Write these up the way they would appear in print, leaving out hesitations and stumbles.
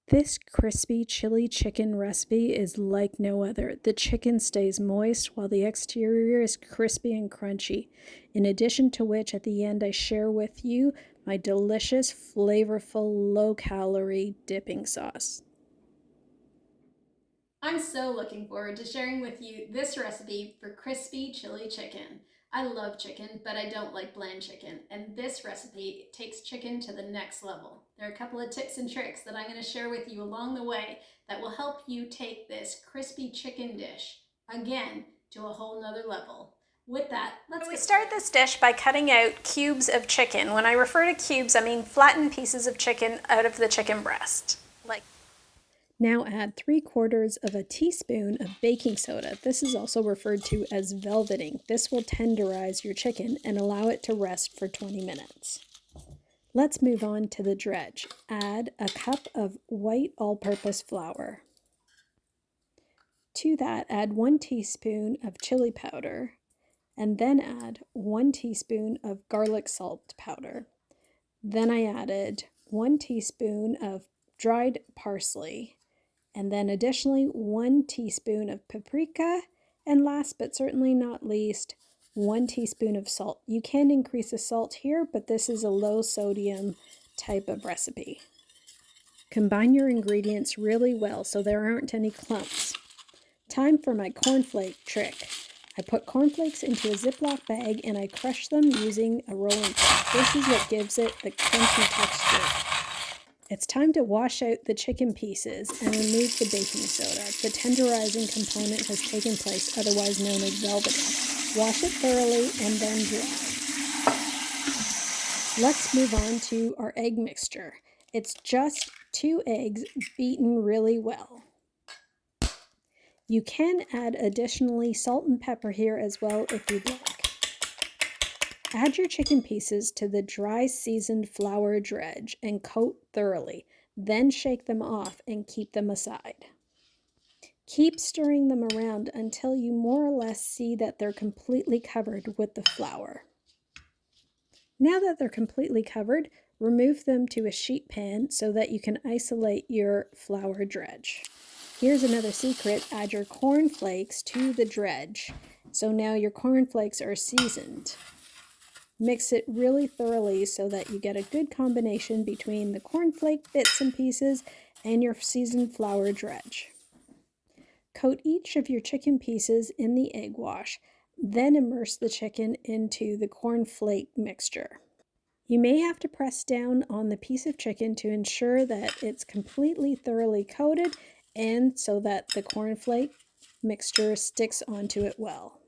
This crispy chili chicken recipe is like no other. The chicken stays moist while the exterior is crispy and crunchy. In addition to which, at the end, I share with you my delicious, flavorful, low-calorie dipping sauce. I'm so looking forward to sharing with you this recipe for crispy chili chicken. I love chicken, but I don't like bland chicken, and this recipe takes chicken to the next level. There are a couple of tips and tricks that I'm going to share with you along the way that will help you take this crispy chicken dish, again, to a whole nother level. With that, let's We start this dish by cutting out cubes of chicken. When I refer to cubes, I mean flattened pieces of chicken out of the chicken breast. Now add 3/4 of a teaspoon of baking soda. This is also referred to as velveting. This will tenderize your chicken and allow it to rest for 20 minutes. Let's move on to the dredge. Add a cup of white all-purpose flour. To that, add 1 teaspoon of chili powder, and then add 1 teaspoon of garlic salt powder. Then I added 1 teaspoon of dried parsley, and then additionally 1 teaspoon of paprika, and last but certainly not least, 1 teaspoon of salt. You can increase the salt here, but this is a low sodium type of recipe. Combine your ingredients really well so there aren't any clumps. Time for my cornflake trick. I put cornflakes into a Ziploc bag and I crush them using a rolling pin. This is what gives it the crunchy texture. It's time to wash out the chicken pieces and remove the baking soda. The tenderizing component has taken place, otherwise known as velveting. Wash it thoroughly and then dry. Let's move on to our egg mixture. It's just 2 eggs beaten really well. You can add additionally salt and pepper here as well if you'd like. Add your chicken pieces to the dry seasoned flour dredge and coat thoroughly. Then shake them off and keep them aside. Keep stirring them around until you more or less see that they're completely covered with the flour. Now that they're completely covered, remove them to a sheet pan so that you can isolate your flour dredge. Here's another secret: add your corn flakes to the dredge. So now your corn flakes are seasoned. Mix it really thoroughly so that you get a good combination between the cornflake bits and pieces and your seasoned flour dredge. Coat each of your chicken pieces in the egg wash, then immerse the chicken into the cornflake mixture. You may have to press down on the piece of chicken to ensure that it's completely thoroughly coated and so that the cornflake mixture sticks onto it well.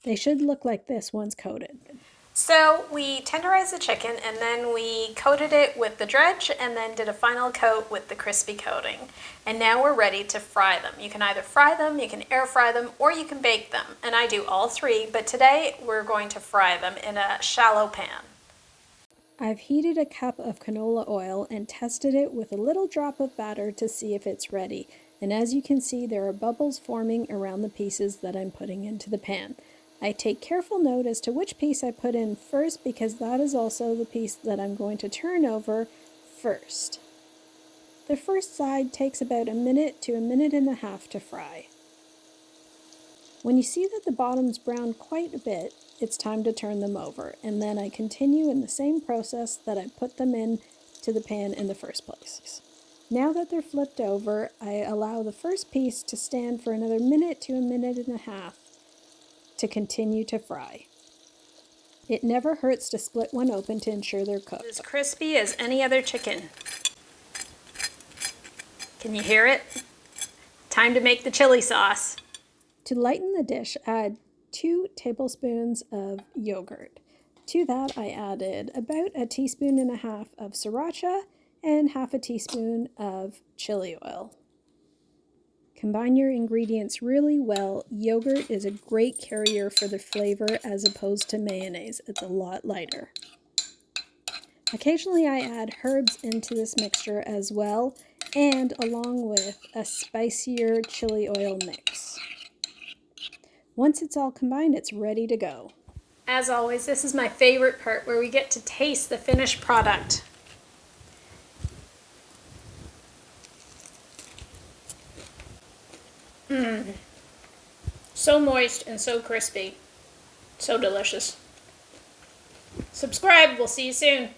They should look like this once coated. So we tenderized the chicken and then we coated it with the dredge and then did a final coat with the crispy coating. And now we're ready to fry them. You can either fry them, you can air fry them, or you can bake them. And I do all three, but today we're going to fry them in a shallow pan. I've heated a cup of canola oil and tested it with a little drop of batter to see if it's ready. And as you can see, there are bubbles forming around the pieces that I'm putting into the pan. I take careful note as to which piece I put in first because that is also the piece that I'm going to turn over first. The first side takes about a minute to a minute and a half to fry. When you see that the bottom's browned quite a bit, it's time to turn them over, and then I continue in the same process that I put them in to the pan in the first place. Now that they're flipped over, I allow the first piece to stand for another minute to a minute and a half to continue to fry. It never hurts to split one open to ensure they're cooked. As crispy as any other chicken. Can you hear it? Time to make the chili sauce. To lighten the dish, add 2 tablespoons of yogurt. To that, I added about 1.5 teaspoons of sriracha and 1/2 teaspoon of chili oil. Combine your ingredients really well. Yogurt is a great carrier for the flavor as opposed to mayonnaise. It's a lot lighter. Occasionally I add herbs into this mixture as well, and along with a spicier chili oil mix. Once it's all combined, it's ready to go. As always, this is my favorite part where we get to taste the finished product. So moist and so crispy. So delicious. Subscribe. We'll see you soon.